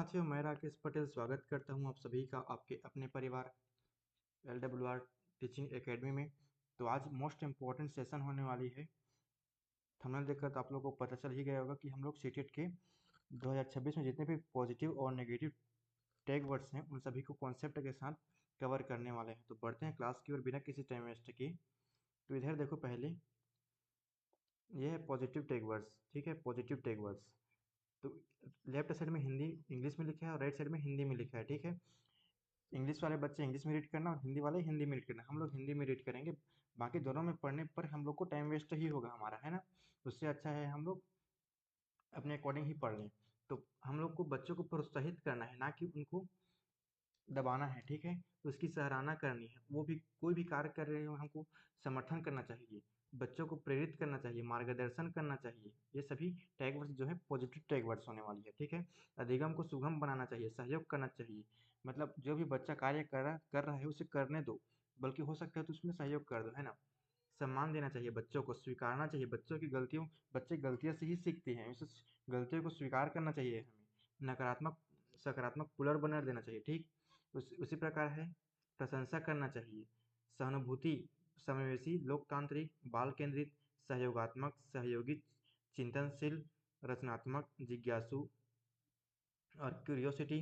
साथियों, मैं राकेश पटेल स्वागत करता हूं आप सभी का आपके अपने परिवार LWR टीचिंग एकेडमी में। तो आज मोस्ट इम्पोर्टेंट सेशन होने वाली है। थंबनेल देखकर तो आप लोगों को पता चल ही गया होगा कि हम लोग सीटेट के 2026 में जितने भी पॉजिटिव और नेगेटिव टैग वर्ड्स हैं उन सभी को कॉन्सेप्ट के साथ कवर करने वाले हैं। तो बढ़ते हैं क्लास की ओर बिना किसी टाइम वेस्ट के। तो इधर देखो, पहले ये है पॉजिटिव टैग वर्ड्स। ठीक है, पॉजिटिव टैग वर्ड्स। तो लेफ्ट साइड में हिंदी इंग्लिश में लिखा है और राइट साइड में हिंदी में लिखा है। ठीक है, इंग्लिश वाले बच्चे इंग्लिश में रीड करना और हिंदी वाले हिंदी में रीड करना। हम लोग हिंदी में रीड करेंगे, बाकी दोनों में पढ़ने पर हम लोग को टाइम वेस्ट ही होगा हमारा, है ना। उससे अच्छा है हम लोग अपने अकॉर्डिंग ही पढ़ लें। तो हम लोग को बच्चों को प्रोत्साहित करना है, ना कि उनको दबाना है। ठीक है, तो उसकी सराहना करनी है। वो भी कोई भी कार्य कर रहे हो हमको समर्थन करना चाहिए, बच्चों को प्रेरित करना चाहिए, मार्गदर्शन करना चाहिए। ये सभी टैग वर्ड्स जो है पॉजिटिव टैग वर्ड्स होने वाली है। ठीक है, अधिगम को सुगम बनाना चाहिए, सहयोग करना चाहिए। मतलब जो भी बच्चा कार्य कर रहा है उसे करने दो, बल्कि हो सकता है तो उसमें सहयोग कर दो, है ना। सम्मान देना चाहिए, बच्चों को स्वीकारना चाहिए। बच्चे गलतियों से ही सीखते हैं, उसे गलतियों को स्वीकार करना चाहिए हमें। नकारात्मक सकारात्मक पुनर्बना देना चाहिए। ठीक, उसी प्रकार है प्रशंसा करना चाहिए। सहानुभूति, समावेशी, लोकतांत्रिक, बाल केंद्रित, सहयोगात्मक, सहयोगी, चिंतनशील, रचनात्मक, जिज्ञासु और क्यूरियोसिटी।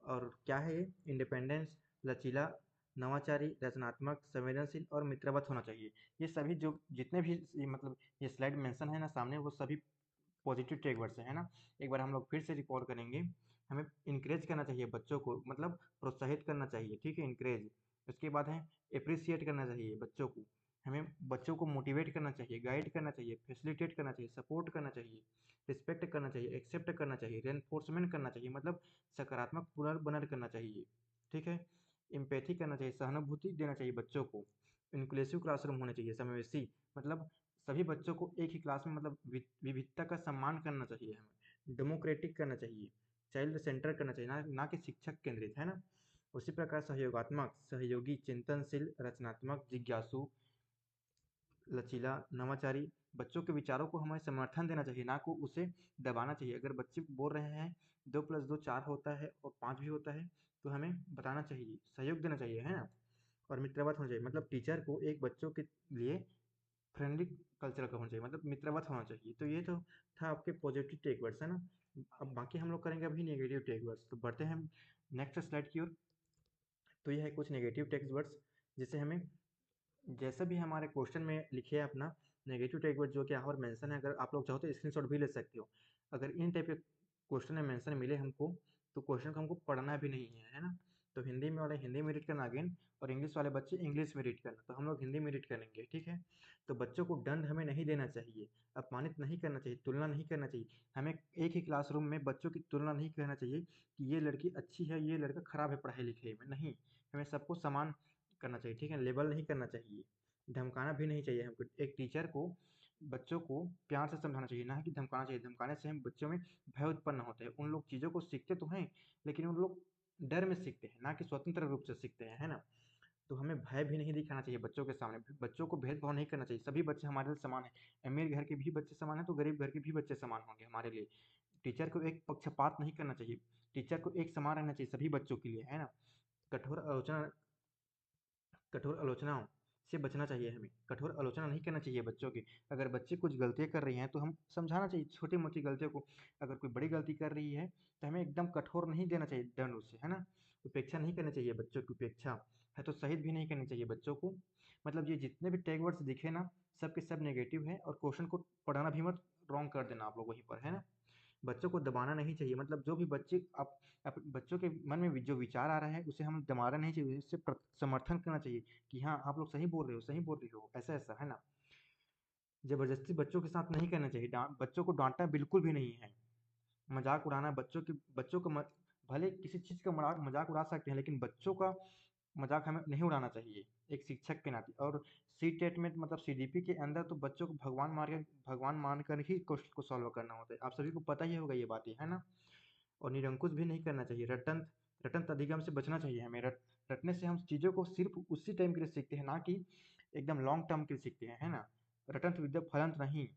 और क्या है ये, इंडिपेंडेंस, लचीला, नवाचारी, रचनात्मक, संवेदनशील और मित्रवत होना चाहिए। ये सभी जो जितने भी मतलब ये स्लाइड मेंशन है ना सामने, वो सभी पॉजिटिव टैग वर्ड्स है ना। एक बार हम लोग फिर से रिकॉल करेंगे। हमें इंकरेज करना चाहिए बच्चों को, मतलब प्रोत्साहित करना चाहिए। ठीक है, इंकरेज। उसके बाद है अप्रिसिएट करना चाहिए बच्चों को। हमें बच्चों को मोटिवेट करना चाहिए, गाइड करना चाहिए, फैसिलिटेट करना चाहिए, सपोर्ट करना चाहिए, रिस्पेक्ट करना चाहिए, एक्सेप्ट करना चाहिए, रेनफोर्समेंट करना चाहिए, मतलब सकारात्मक पुनर्बनन करना चाहिए। ठीक है, एम्पैथी करना चाहिए, सहानुभूति देना चाहिए बच्चों को। इंक्लूसिव क्लासरूम होने चाहिए, समावेशी, मतलब सभी बच्चों को एक ही क्लास में, मतलब विविधता का सम्मान करना चाहिए हमें। डेमोक्रेटिक करना चाहिए, चाइल्ड सेंटर करना चाहिए, ना कि शिक्षक केंद्रित, है ना। उसी प्रकार सहयोगात्मक, सहयोगी, चिंतनशील, रचनात्मक, जिज्ञासु, लचीला, नवाचारी। बच्चों के विचारों को हमें समर्थन देना चाहिए, ना को उसे दबाना चाहिए। अगर बच्चे बोल रहे हैं 2+2 4 होता है और 5 भी होता है, तो हमें बताना चाहिए, सहयोग देना चाहिए, है ना। और मित्रवत होना चाहिए, मतलब टीचर को एक बच्चों के लिए फ्रेंडली कल्चर का होना चाहिए, मतलब मित्रवत होना चाहिए। तो ये तो था आपके पॉजिटिव टेक वर्ड्स, है ना। अब बाकी हम लोग करेंगे अभी नेगेटिव टेक वर्ड्स। तो बढ़ते हैं नेक्स्ट स्लाइड की ओर। तो ये है कुछ नेगेटिव टेक्स्ट वर्ड्स, जिसे हमें जैसा भी हमारे क्वेश्चन में लिखे है अपना नेगेटिव टैग वर्ड जो कि यहाँ पर मेंशन है। अगर आप लोग चाहो तो स्क्रीनशॉट भी ले सकते हो। अगर इन टाइप के क्वेश्चन में मेंशन मिले हमको, तो क्वेश्चन को हमको पढ़ना भी नहीं है, है ना। तो हिंदी में वाले हिंदी में रीड करना अगेन, और इंग्लिश वाले बच्चे इंग्लिश में रीड करना। तो हम लोग हिंदी में रीड करेंगे, ठीक है। तो बच्चों को दंड हमें नहीं देना चाहिए, अपमानित नहीं करना चाहिए, तुलना नहीं करना चाहिए। हमें एक ही क्लासरूम में बच्चों की तुलना नहीं करना चाहिए कि ये लड़की अच्छी है, ये लड़का खराब है पढ़ाई लिखाई में, नहीं। हमें सबको समान करना चाहिए, ठीक है। लेबल नहीं करना चाहिए, धमकाना भी नहीं चाहिए हमको। एक टीचर को बच्चों को प्यार से समझाना चाहिए, ना कि धमकाना चाहिए। धमकाने से हम बच्चों में भय उत्पन्न होता है। उन लोग चीज़ों को सीखते तो हैं, लेकिन उन लोग डर में सीखते हैं, ना कि स्वतंत्र रूप से सीखते हैं, है ना। तो हमें भय भी नहीं दिखाना चाहिए बच्चों के सामने। बच्चों को भेदभाव नहीं करना चाहिए, सभी बच्चे हमारे लिए समान हैं। अमीर घर के भी बच्चे समान हैं तो गरीब घर के भी बच्चे समान होंगे हमारे लिए। टीचर को एक पक्षपात नहीं करना चाहिए, टीचर को एक समान रहना चाहिए सभी बच्चों के लिए, है ना। कठोर आलोचना कठोर आलोचनाओं से बचना चाहिए हमें। कठोर आलोचना नहीं करना चाहिए बच्चों की। अगर बच्चे कुछ गलतियाँ कर रही हैं तो हम समझाना चाहिए छोटी-मोटी गलतियों को। अगर कोई बड़ी गलती कर रही है तो हमें एकदम कठोर नहीं देना चाहिए दंड उसे, है ना। उपेक्षा नहीं करनी चाहिए, बच्चों की उपेक्षा है तो शहीद भी नहीं करनी चाहिए बच्चों को। मतलब ये जितने भी टैग वर्ड्स दिखे ना, सब के सब नेगेटिव हैं, और क्वेश्चन को पढ़ना भी मत रॉन्ग कर देना आप लोग वहीं पर, है ना। बच्चों को दबाना नहीं चाहिए, मतलब जो भी बच्चे आप बच्चों के मन में जो विचार आ रहा है उसे हम दबाना नहीं चाहिए, उससे समर्थन करना चाहिए कि हाँ आप लोग सही बोल रहे हो, सही बोल रही हो, ऐसा ऐसा, है ना। जबरदस्ती बच्चों के साथ नहीं करना चाहिए, बच्चों को डांटना बिल्कुल भी नहीं है। मजाक उड़ाना बच्चों को भले किसी चीज़ का मजाक उड़ा सकते हैं, लेकिन बच्चों का मजाक हमें नहीं उड़ाना चाहिए एक शिक्षक के नाते। और सी टेट में मतलब सीडीपी के अंदर तो बच्चों को भगवान मानकर ही क्वेश्चन को सॉल्व करना होता है। आप सभी को पता ही होगा ये बातें, है ना। और निरंकुश भी नहीं करना चाहिए। रटंत अधिगम से बचना चाहिए हमें। रटने से हम चीज़ों को सिर्फ उसी टाइम के लिए सीखते हैं, ना कि एकदम लॉन्ग टर्म के लिए सीखते हैं, है ना। रटंत विद्या फलंत नहीं।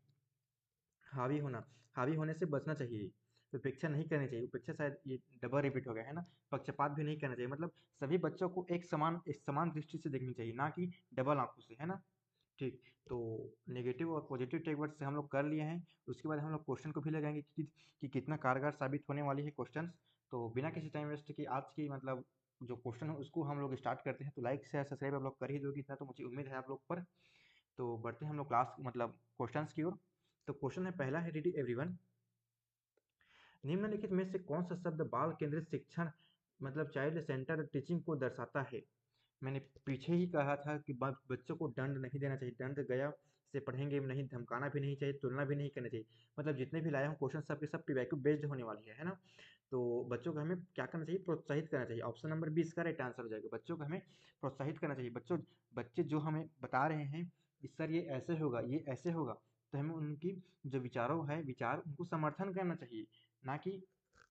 हावी होना हावी होने से बचना चाहिए। तो उपेक्षा नहीं करनी चाहिए। उपेक्षा शायद ये डबल रिपीट हो गया है ना। पक्षपात भी नहीं करना चाहिए, मतलब सभी बच्चों को एक समान दृष्टि से देखनी चाहिए, ना कि डबल आंखों से, है ना। ठीक, तो नेगेटिव और पॉजिटिव टेक वर्ड से हम लोग कर लिए हैं। उसके बाद हम लोग क्वेश्चन को भी लगाएंगे कि कितना कारगर साबित होने वाली है क्वेश्चन। तो बिना किसी टाइम वेस्ट के आज की मतलब जो क्वेश्चन है उसको हम लोग स्टार्ट करते हैं। तो लाइक शेयर सब्सक्राइब आप लोग कर ही दोगे, इतना तो मुझे उम्मीद है आप लोग पर। तो बढ़ते हैं हम लोग क्लास मतलब क्वेश्चंस की ओर। तो क्वेश्चन है पहला है, रीड एवरीवन, निम्नलिखित में से कौन सा शब्द बाल केंद्रित शिक्षण मतलब चाइल्ड सेंटर टीचिंग को दर्शाता है। मैंने पीछे ही कहा था कि बच्चों को दंड नहीं देना चाहिए, दंड गया से पढ़ेंगे नहीं, धमकाना भी नहीं चाहिए, तुलना भी नहीं करनी चाहिए। मतलब जितने भी लाया हूँ क्वेश्चन सब के सब पीवाईक्यू बेस्ड होने वाली है ना। तो बच्चों को हमें क्या करना चाहिए, प्रोत्साहित करना चाहिए। ऑप्शन नंबर 20 का राइट आंसर हो जाएगा, बच्चों को हमें प्रोत्साहित करना चाहिए। बच्चे जो हमें बता रहे हैं कि सर ये ऐसे होगा, ये ऐसे होगा, तो हमें उनकी जो विचारों है विचार उनको समर्थन करना चाहिए, ना कि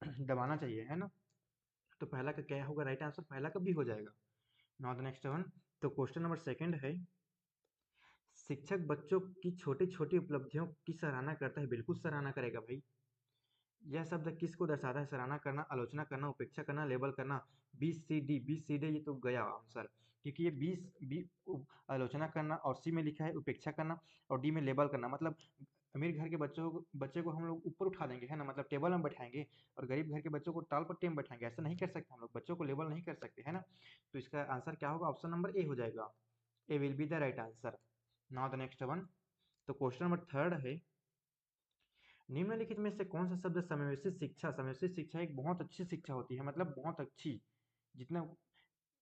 दबाना चाहिए, है ना। तो पहला का क्या होगा राइट आंसर, पहला का भी हो जाएगा। नाउ द नेक्स्ट वन, तो क्वेश्चन नंबर सेकंड है, शिक्षक बच्चों की छोटी छोटी उपलब्धियों की सराहना करता है। बिल्कुल सराहना करेगा भाई। यह शब्द किसको दर्शाता है, सराहना करना, आलोचना करना, उपेक्षा करना, लेबल करना। बी सी डी ये तो गया आंसर, क्योंकि ये आलोचना करना और सी में लिखा है उपेक्षा करना और डी में लेबल करना। मतलब अमीर घर के बच्चे को हम लोग ऊपर उठा देंगे, है ना, मतलब टेबल में बैठाएंगे, और गरीब घर के बच्चों को टाल पट्टी में बैठाएंगे। ऐसा नहीं कर सकते हम लोग, बच्चों को लेबल नहीं कर सकते, है ना। तो इसका आंसर क्या होगा, ऑप्शन नंबर ए हो जाएगा। A will be the right answer. Now the next one, तो क्वेश्चन नंबर थर्ड है, निम्नलिखित में से कौन सा शब्द समव्यवस्थित शिक्षा, समव्यवस्थित शिक्षा एक बहुत अच्छी शिक्षा होती है, मतलब बहुत अच्छी, जितना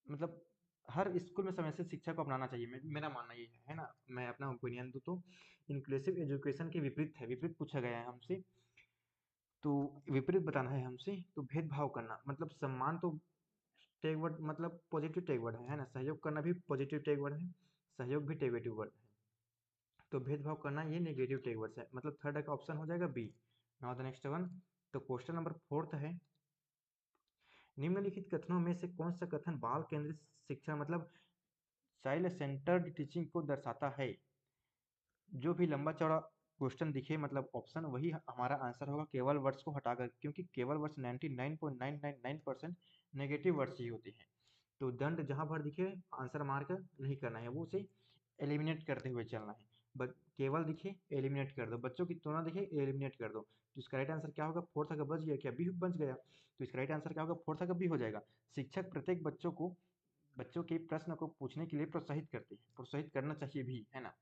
मतलब हर स्कूल में समव्यवस्थित शिक्षा को अपनाना चाहिए। मेरा मानना ये है ना। मैं अपना ओपिनियन दूं तो इंक्लूसिव एजुकेशन के विपरीत है, विपरीत पूछा गया है हमसे, तो विपरीत बताना है हमसे। तो भेदभाव करना मतलब सम्मान, तो टैग वर्ड मतलब पॉजिटिव टैग वर्ड है ना। सहयोग करना भी पॉजिटिव टैग वर्ड है, सहयोग भी नेगेटिव वर्ड है। तो भेदभाव करना ये नेगेटिव टैग वर्ड्स है, मतलब थर्ड का ऑप्शन हो जाएगा B. Now the next one, तो क्वेश्चन नंबर फोर्थ है, निम्नलिखित कथनों में से कौन सा कथन बाल केंद्रित शिक्षा मतलब चाइल्ड सेंटर्ड टीचिंग को दर्शाता है। जो भी लंबा चौड़ा क्वेश्चन दिखे मतलब ऑप्शन, वही हमारा आंसर होगा, केवल वर्ड्स को हटाकर, क्योंकि केवल वर्ड्स 99.999% नेगेटिव वर्ड्स ही होते हैं। तो दंड जहां पर दिखे आंसर मार्क नहीं करना है, वो उसे एलिमिनेट करते हुए चलना है। केवल दिखे एलिमिनेट कर दो, बच्चों की तुलना दिखे एलिमिनेट कर दो। तो इसका राइट आंसर क्या होगा, फोर्थ का बच गया क्या, बी बच गया। तो इसका राइट आंसर क्या होगा, फोर्थ का बी हो जाएगा। शिक्षक प्रत्येक बच्चों के प्रश्न को पूछने के लिए प्रोत्साहित करते हैं, प्रोत्साहित करना चाहिए भी, है ना।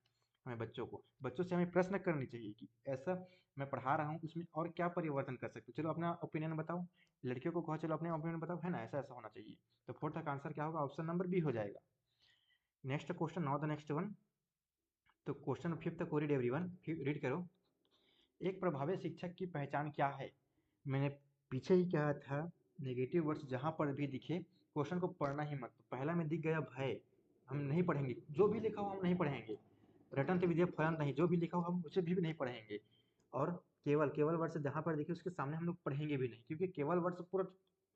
हमें बच्चों से हमें प्रश्न करनी चाहिए कि ऐसा मैं पढ़ा रहा हूँ उसमें और क्या परिवर्तन कर सकते हो, चलो अपना ओपिनियन बताओ। लड़कियों को कहो चलो अपने ओपिनियन बताओ, है ना, ऐसा ऐसा होना चाहिए। तो फोर्थ का आंसर क्या होगा, ऑप्शन नंबर बी हो जाएगा। Next question, now the next one, तो क्वेश्चन फिफ्थ को रीड एवरीवन, रीड करो, एक प्रभावी शिक्षक की पहचान क्या है। मैंने पीछे ही कहा था, नेगेटिव वर्ड्स जहां पर भी दिखे क्वेश्चन को पढ़ना ही मत। पहला में दिख गया भय, हम नहीं पढ़ेंगे, जो भी लिखा हो हम नहीं पढ़ेंगे। रटंत विद्या फलन नहीं, जो भी लिखा हो हम उसे भी नहीं पढ़ेंगे। और केवल केवल वर्ड्स जहां पर दिखे उसके सामने हम लोग पढ़ेंगे भी नहीं, क्योंकि केवल वर्ड्स पूरा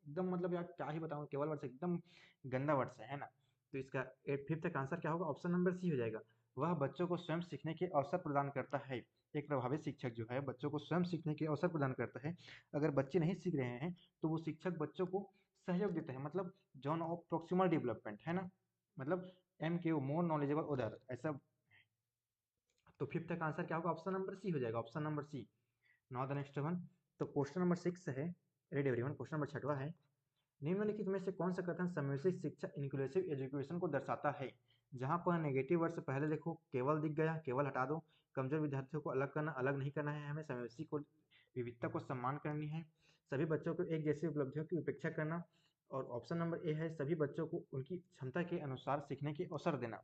एकदम मतलब यार क्या ही बताऊं, केवल वर्ड्स एकदम गंदा वर्ड्स है ना। तो इसका फिफ्थ का आंसर क्या होगा, ऑप्शन नंबर सी हो जाएगा। वह बच्चों को स्वयं सीखने के अवसर प्रदान करता है। एक प्रभावी शिक्षक जो है बच्चों को स्वयं सीखने के अवसर प्रदान करता है। अगर बच्चे नहीं सीख रहे हैं तो वो शिक्षक बच्चों को सहयोग देता है, मतलब जॉन ऑफ प्रोक्सिमल डेवलपमेंट, है ना, मतलब MQ मोर नॉलेजेबल उधर ऐसा। तो फिफ्थ का आंसर क्या होगा, ऑप्शन नंबर सी हो जाएगा, option number C. Now the next one, तो क्वेश्चन नंबर 6 है, रेड एवरीवन, क्वेश्चन नंबर 6वां है, निम्नलिखित में से कौन सा कथन समयोचित शिक्षा इंक्लूसिव एजुकेशन को दर्शाता है। जहां पर नेगेटिव वर्ड से पहले देखो केवल दिख गया, केवल हटा दो। कमजोर विद्यार्थियों को अलग करना, अलग नहीं करना है हमें, समयोचित को विविधता को सम्मान करनी है, सभी बच्चों को एक जैसी उपलब्धियों की उपेक्षा करना, और ऑप्शन नंबर ए है सभी बच्चों को उनकी क्षमता के अनुसार सीखने के अवसर देना।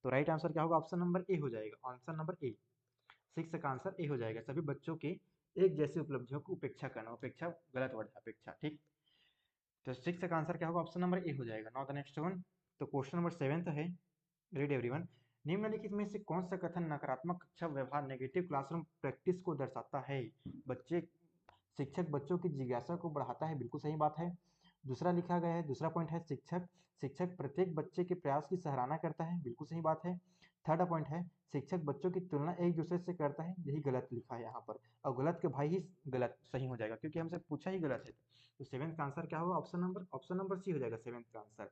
तो राइट आंसर क्या होगा, ऑप्शन नंबर ए हो जाएगा, ऑप्शन नंबर ए। 6 का आंसर ए हो जाएगा, सभी बच्चों के एक जैसी उपलब्धियों की उपेक्षा करना, उपेक्षा गलत वर्ड है, अपेक्षा, ठीक। तो 6 का आंसर क्या होगा, ऑप्शन नंबर ए हो जाएगा। नाउ द नेक्स्ट वन, तो क्वेश्चन नंबर 7 है, रीड एवरीवन, निम्नलिखित में से कौन सा कथन नकारात्मक कक्षा व्यवहार नेगेटिव क्लासरूम प्रैक्टिस को दर्शाता है। बच्चे शिक्षक बच्चों की जिज्ञासा को बढ़ाता है, बिल्कुल सही बात है। दूसरा लिखा गया है, दूसरा पॉइंट है शिक्षक शिक्षक प्रत्येक बच्चे के प्रयास की सराहना करता है, बिल्कुल सही बात है। थर्ड पॉइंट है शिक्षक बच्चों की तुलना एक दूसरे से करता है, यही गलत लिखा है यहाँ पर। और गलत के भाई ही गलत सही हो जाएगा, क्योंकि हमसे पूछा ही गलत है। तो सेवेंथ का आंसर क्या होगा? ऑप्शन नंबर सी हो जाएगा सेवेंथ का answer.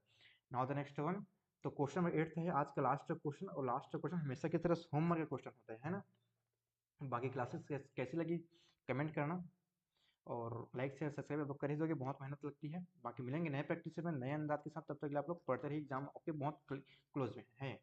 Now the next one. तो क्वेश्चन नंबर 8 है आज का लास्ट क्वेश्चन, और लास्ट क्वेश्चन हमेशा की तरह होमवर्क का क्वेश्चन होता है ना। बाकी क्लासेस कैसी लगी कमेंट करना, और लाइक शेयर सब्सक्राइब आप लोग कर ही दोगे, बहुत मेहनत लगती है। बाकी मिलेंगे नए प्रैक्टिस में नए अंदाज के साथ, तब तक के लिए आप लोग पढ़ते रहिए, एग्जाम आपके बहुत क्लोज में है।